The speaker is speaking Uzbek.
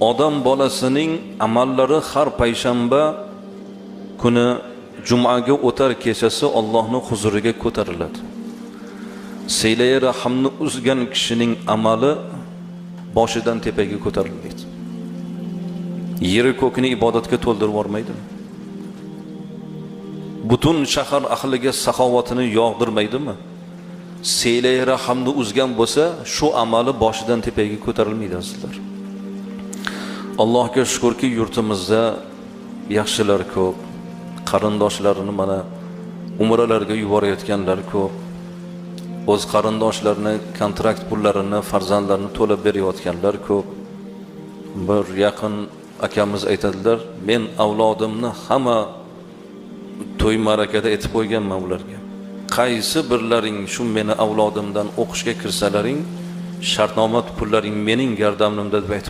odam bolasining amallari har payshanba kuni jumaga o'tar kechasi Allohning huzuriga ko'tariladi. Silay rahmni uzgan kishining amali boshidan tepaga ko'tarilmaydi. Yeri ko'kni ibodatga to'ldirib yormaydimi? Butun shahar ahliga saxovatini yog'dirmaydimi? Silay rahmni uzgan bo'lsa, shu amali boshidan tepaga ko'tarilmaydi azizlar. Allohga shukrki, yurtimizda yaxshilar ko'p. Qarindoshlarini mana umralarga yuborayotganlar ko'p. O'z qarindoshlarini kontrakt pullarini farzandlarini to'lab berayotganlar ko'p. Bir yaqin akamiz aytadilar, men avlodimni hamma to'y ma'rakada aytib qo'yganman ularga. Qaysi birlaring shu meni avlodimdan o'qishga kirsalaring, shartnoma pullaring mening gardamimda deb aytib